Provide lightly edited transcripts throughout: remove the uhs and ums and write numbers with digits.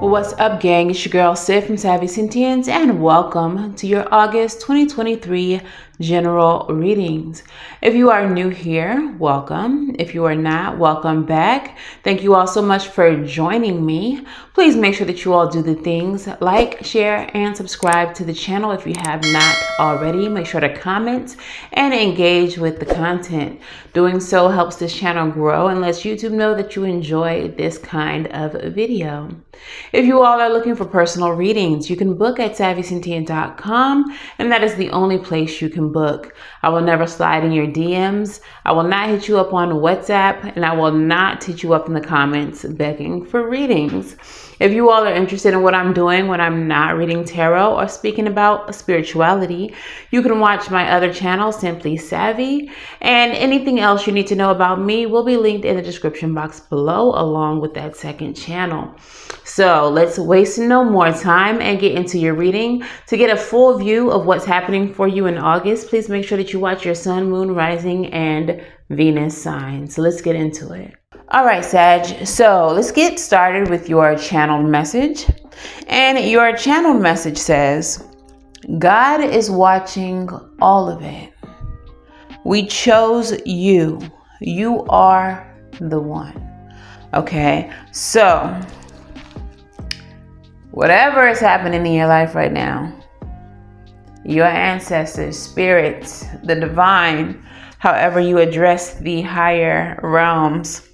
What's up, gang? It's your girl Sid from Savy Sentience, and welcome to your August 2023 general readings. If you are new here, welcome. If you are not, welcome back. Thank you all so much for joining me. Please make sure that you all do the things like, share, and subscribe to the channel if you have not already. Make sure to comment and engage with the content. Doing so helps this channel grow and lets YouTube know that you enjoy this kind of video. If you all are looking for personal readings, you can book at SavySentient.com, and that is the only place you can book. I will never slide in your DMs. I will not hit you up on WhatsApp, and I will not hit you up in the comments begging for readings. If you all are interested in what I'm doing when I'm not reading tarot or speaking about spirituality, you can watch my other channel, Simply Savy, and anything else you need to know about me will be linked in the description box below, along with that second channel. So let's waste no more time and get into your reading. To get a full view of what's happening for you in August, please make sure that you watch your sun, moon, rising, and Venus signs. So let's get into it. All right, Sag. So let's get started with your channeled message. And your channeled message says, God is watching all of it. We chose you. You are the one. Okay, so whatever is happening in your life right now, your ancestors, spirits, the divine, however you address the higher realms,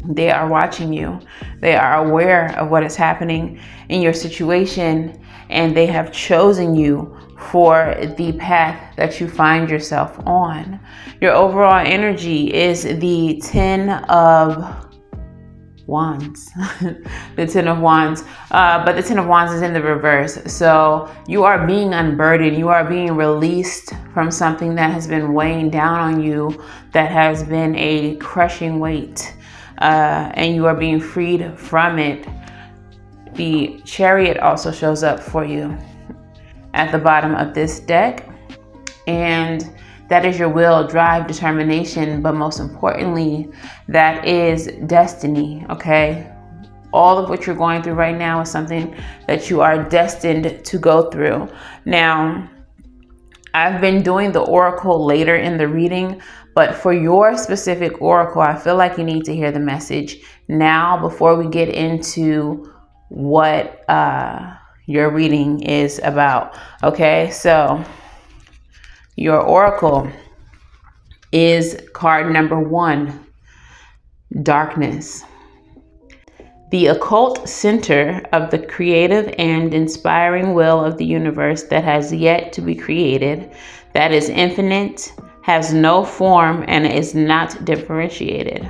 they are watching you. They are aware of what is happening in your situation, and they have chosen you for the path that you find yourself on. Your overall energy is the 10 of Wands. The 10 of Wands. But the 10 of Wands is in the reverse. So you are being unburdened. You are being released from something that has been weighing down on you, that has been a crushing weight. And you are being freed from it. The Chariot also shows up for you at the bottom of this deck. And that is your will, drive, determination, but most importantly, that is destiny, okay? All of what you're going through right now is something that you are destined to go through. Now, I've been doing the oracle later in the reading, but for your specific oracle, I feel like you need to hear the message now before we get into what your reading is about, okay? So your oracle is card number 1, darkness. The occult center of the creative and inspiring will of the universe that has yet to be created, that is infinite, has no form, and is not differentiated.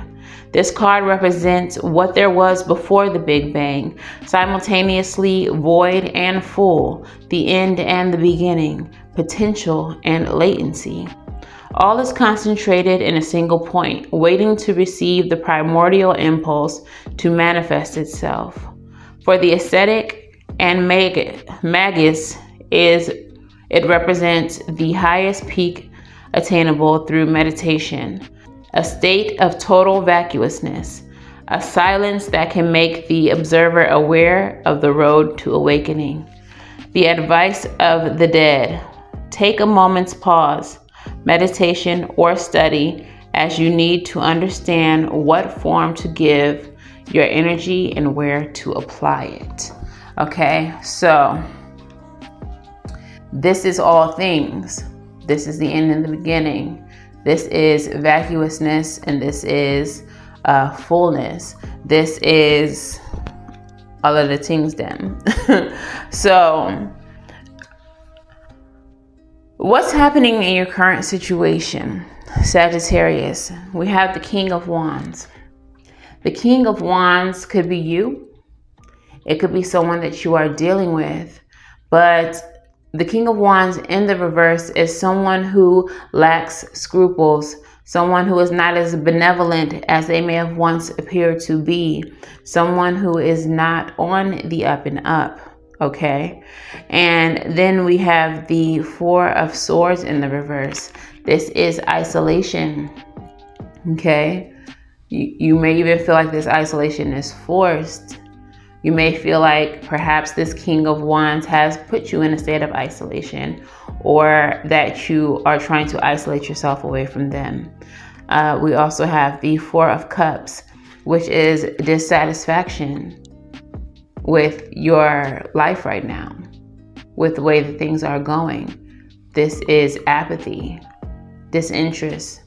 This card represents what there was before the Big Bang, simultaneously void and full, the end and the beginning, potential and latency. All is concentrated in a single point, waiting to receive the primordial impulse to manifest itself. For the ascetic and magus, it represents the highest peak attainable through meditation, a state of total vacuousness, a silence that can make the observer aware of the road to awakening. The advice of the dead: take a moment's pause, meditation, or study as you need to understand what form to give your energy and where to apply it. Okay, so this is all things. This is the end and the beginning. This is vacuousness, and this is fullness. This is all of the things then. So what's happening in your current situation, Sagittarius? We have the King of Wands. The King of Wands could be you. It could be someone that you are dealing with. But the King of Wands in the reverse is someone who lacks scruples, someone who is not as benevolent as they may have once appeared to be, someone who is not on the up and up. Okay. And then we have the Four of Swords in the reverse. This is isolation. Okay. You may even feel like this isolation is forced. You may feel like perhaps this King of Wands has put you in a state of isolation, or that you are trying to isolate yourself away from them. We also have the Four of Cups, which is dissatisfaction with your life right now, with the way that things are going. This is apathy, disinterest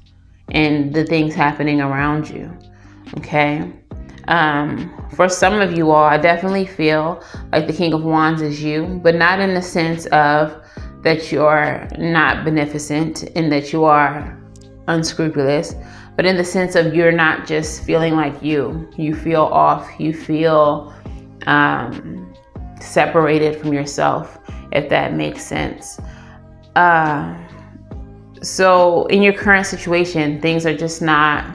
in the things happening around you. Okay. For some of you all, I definitely feel like the King of Wands is you, but not in the sense of that you're not beneficent and that you are unscrupulous, but in the sense of you're not just feeling like you feel off, you feel separated from yourself, if that makes sense. So in your current situation, things are just not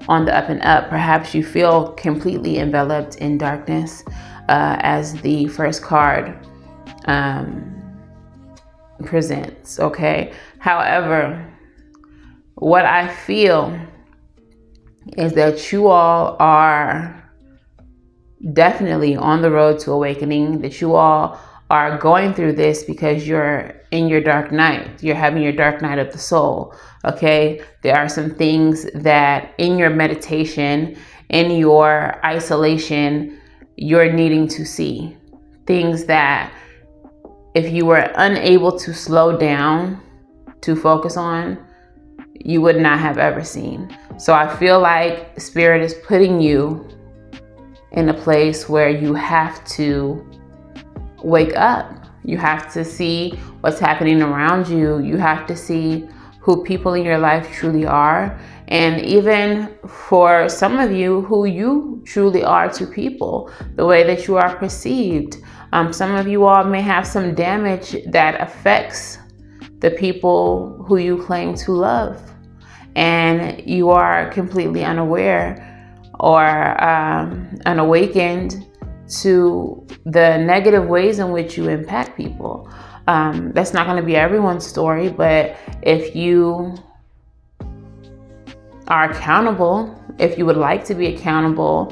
on the up and up. Perhaps you feel completely enveloped in darkness, as the first card presents. Okay. However, what I feel is that you all are definitely on the road to awakening, that you all are going through this because you're in your dark night. You're having your dark night of the soul. Okay. There are some things that in your meditation, in your isolation, you're needing to see. Things that if you were unable to slow down to focus on, you would not have ever seen. So I feel like Spirit is putting you in a place where you have to wake up. You have to see what's happening around you. You have to see who people in your life truly are. And even for some of you, who you truly are to people, the way that you are perceived. Some of you all may have some damage that affects the people who you claim to love, and you are completely unaware or unawakened to the negative ways in which you impact people. That's not going to be everyone's story, but if you are accountable, if you would like to be accountable,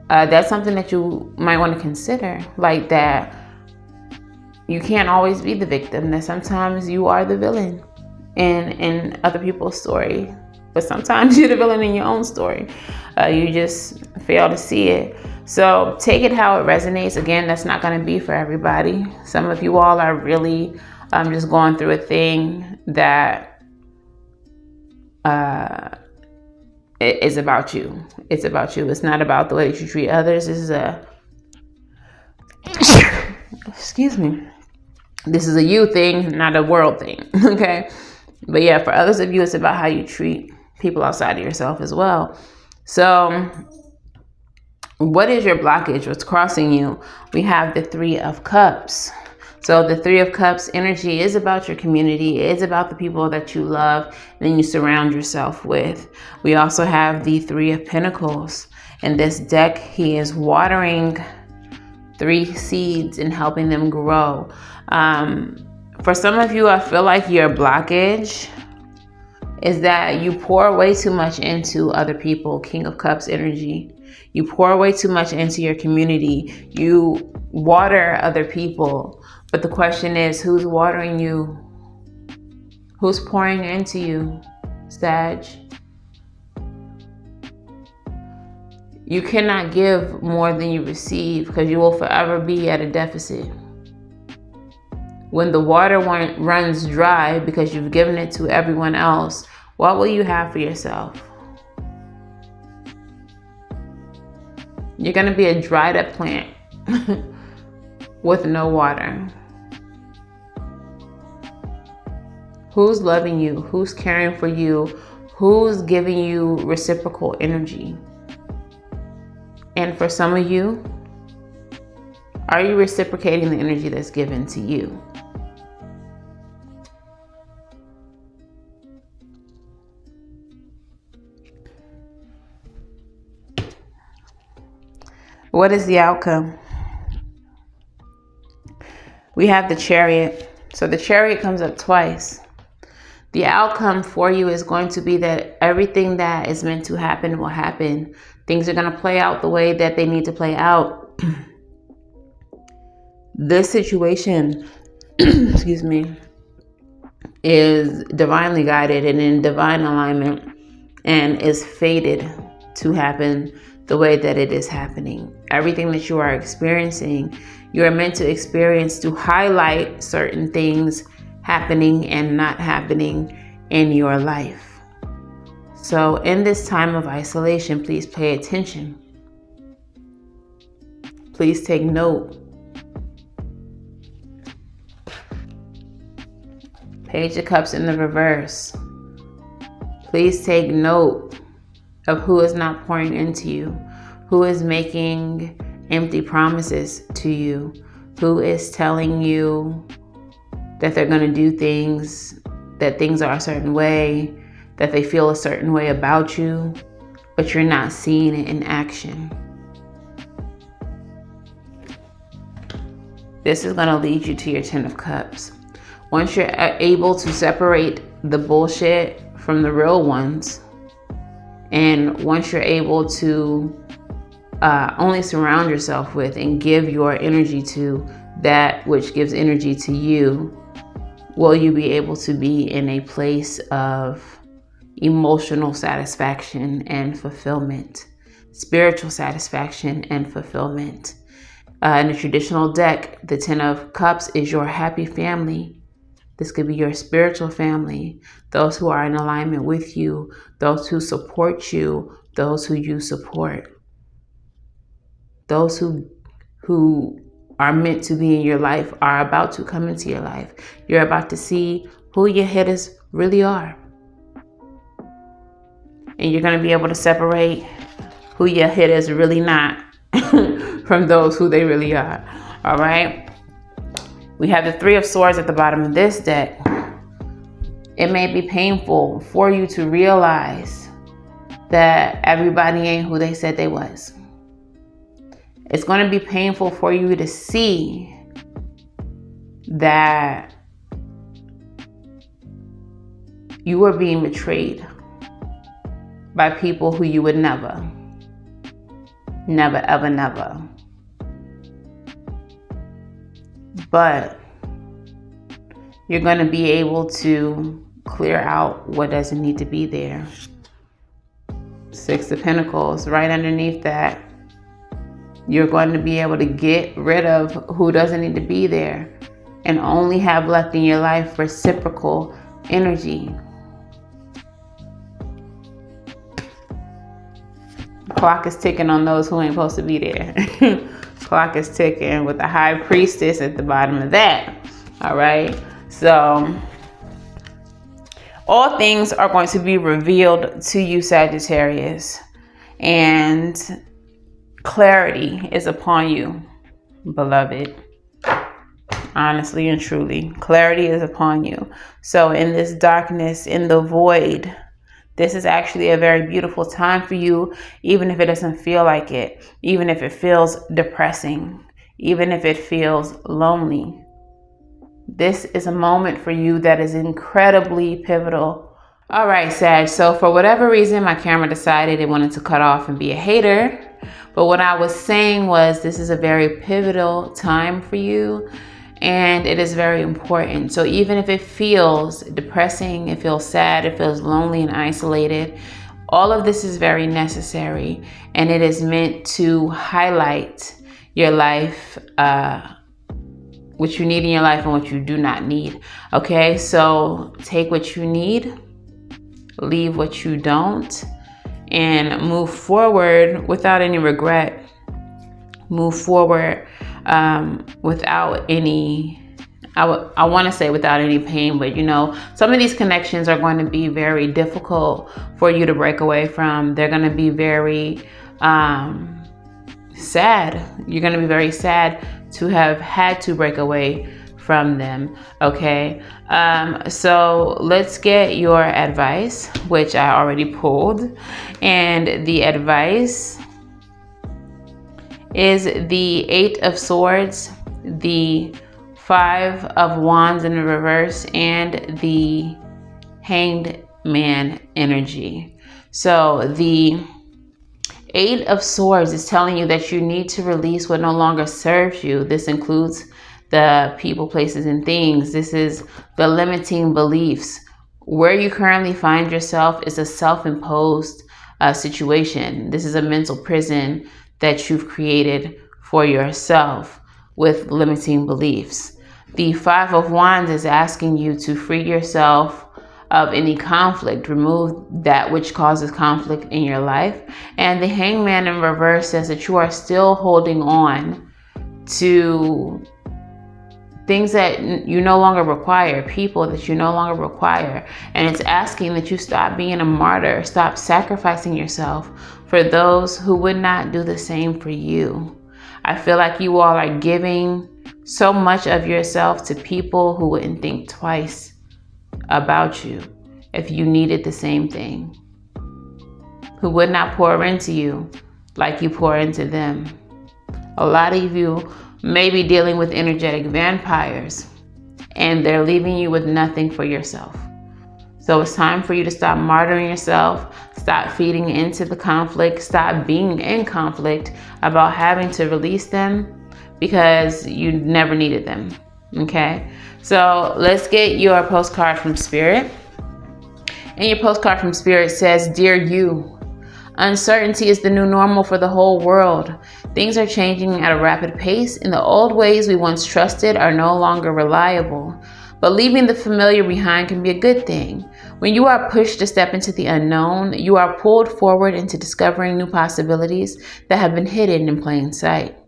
that's something that you might want to consider. Like that you can't always be the victim, that sometimes you are the villain in other people's story, but sometimes you're the villain in your own story. You just fail to see it. So take it how it resonates. Again, that's not going to be for everybody. Some of you all are really just going through a thing that it is about you. It's about you. It's not about the way that you treat others. This is a excuse me. This is a you thing, not a world thing. Okay. But yeah, for others of you, it's about how you treat people outside of yourself as well. So what is your blockage? What's crossing you? We have the Three of Cups. So the Three of Cups energy is about your community. It is about the people that you love and you surround yourself with. We also have the Three of Pentacles. In this deck, he is watering 3 seeds and helping them grow. For some of you, I feel like your blockage is that you pour way too much into other people. King of Cups energy. You pour way too much into your community. You water other people. But the question is, who's watering you? Who's pouring into you, Sag? You cannot give more than you receive, because you will forever be at a deficit. When the water runs dry because you've given it to everyone else, what will you have for yourself? You're going to be a dried up plant with no water. Who's loving you? Who's caring for you? Who's giving you reciprocal energy? And for some of you, are you reciprocating the energy that's given to you? What is the outcome? we have the Chariot. So the Chariot comes up twice. The outcome for you is going to be that everything that is meant to happen will happen. Things are going to play out the way that they need to play out. This situation, excuse me, is divinely guided and in divine alignment, and is fated to happen the way that it is happening. Everything that you are experiencing, you are meant to experience to highlight certain things happening and not happening in your life. So in this time of isolation, please pay attention. Please take note. Page of Cups in the reverse. Please take note of who is not pouring into you, who is making empty promises to you, who is telling you that they're going to do things, that things are a certain way, that they feel a certain way about you, but you're not seeing it in action. This is going to lead you to your Ten of Cups. Once you're able to separate the bullshit from the real ones, and once you're able to only surround yourself with and give your energy to that which gives energy to you, will you be able to be in a place of emotional satisfaction and fulfillment, spiritual satisfaction and fulfillment. In the traditional deck, the Ten of Cups is your happy family. This could be your spiritual family, those who are in alignment with you, those who support you, those who you support, those who are meant to be in your life are about to come into your life. You're about to see who your hitters really are. And you're going to be able to separate who your hitters really not from those who they really are. All right. We have the Three of Swords at the bottom of this deck. It may be painful for you to realize that everybody ain't who they said they was. It's going to be painful for you to see that you are being betrayed by people who you would never, ever. But you're going to be able to clear out what doesn't need to be there. Six of Pentacles. Right underneath that, you're going to be able to get rid of who doesn't need to be there and only have left in your life reciprocal energy. The clock is ticking on those who ain't supposed to be there. Clock is ticking with the High Priestess at the bottom of that. All right. So all things are going to be revealed to you, Sagittarius, and clarity is upon you, beloved. Honestly and truly, clarity is upon you. So in this darkness, in the void, this is actually a very beautiful time for you, even if it doesn't feel like it, even if it feels depressing, even if it feels lonely. This is a moment for you that is incredibly pivotal. All right, Sag. So for whatever reason, my camera decided it wanted to cut off and be a hater. But what I was saying was this is a very pivotal time for you. And it is very important. So even if it feels depressing, it feels sad, it feels lonely and isolated, all of this is very necessary. And it is meant to highlight your life, what you need in your life and what you do not need. Okay, so take what you need, leave what you don't, and move forward without any regret. Move forward without any, I want to say without any pain, but you know, some of these connections are going to be very difficult for you to break away from. They're going to be very sad. You're going to be very sad to have had to break away from them. Okay. So let's get your advice, which I already pulled. And the advice is the Eight of Swords, the Five of Wands in the reverse, and the Hanged Man energy. So the Eight of Swords is telling you that you need to release what no longer serves you. This includes the people, places, and things. This is the limiting beliefs. Where you currently find yourself is a self-imposed situation. This is a mental prison that you've created for yourself with limiting beliefs. The Five of Wands is asking you to free yourself of any conflict, remove that which causes conflict in your life. And the Hangman in reverse says that you are still holding on to things that you no longer require, people that you no longer require. And it's asking that you stop being a martyr, stop sacrificing yourself for those who would not do the same for you. I feel like you all are giving so much of yourself to people who wouldn't think twice about you if you needed the same thing, who would not pour into you like you pour into them. A lot of you may be dealing with energetic vampires, and they're leaving you with nothing for yourself. So it's time for you to stop martyring yourself, stop feeding into the conflict, stop being in conflict about having to release them because you never needed them. Okay, so let's get your postcard from Spirit. And your postcard from Spirit says, Dear you, uncertainty is the new normal for the whole world. Things are changing at a rapid pace, and the old ways we once trusted are no longer reliable. But leaving the familiar behind can be a good thing. When you are pushed to step into the unknown, you are pulled forward into discovering new possibilities that have been hidden in plain sight.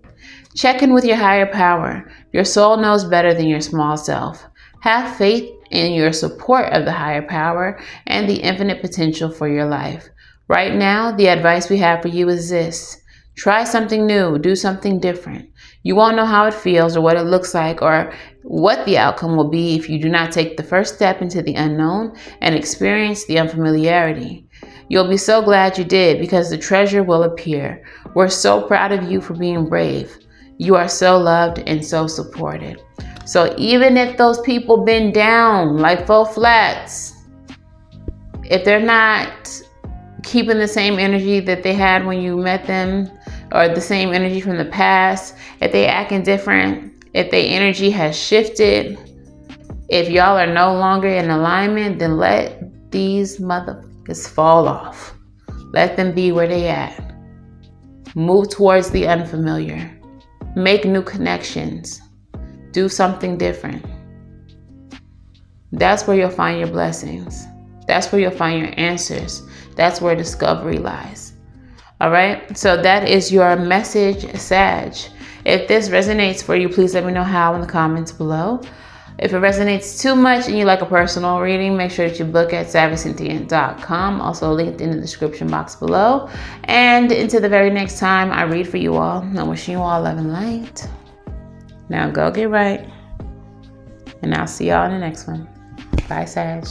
Check in with your higher power. Your soul knows better than your small self. Have faith in your support of the higher power and the infinite potential for your life. Right now, the advice we have for you is this. Try something new, do something different. You won't know how it feels or what it looks like or what the outcome will be if you do not take the first step into the unknown and experience the unfamiliarity. You'll be so glad you did because the treasure will appear. We're so proud of you for being brave. You are so loved and so supported. So even if those people been down like faux flats, if they're not keeping the same energy that they had when you met them or the same energy from the past, if they acting different, if their energy has shifted, if y'all are no longer in alignment, then let these motherfuckers fall off. Let them be where they at. Move towards the unfamiliar. Make new connections. Do something different. That's where you'll find your blessings. That's where you'll find your answers. That's where discovery lies. All right. So that is your message, Sag. If this resonates for you, please let me know how in the comments below. If it resonates too much and you like a personal reading, make sure that you book at SavyCynthia.com, also linked in the description box below. And until the very next time I read for you all, I'm wishing you all love and light. Now go get right. And I'll see y'all in the next one. Bye, Sag.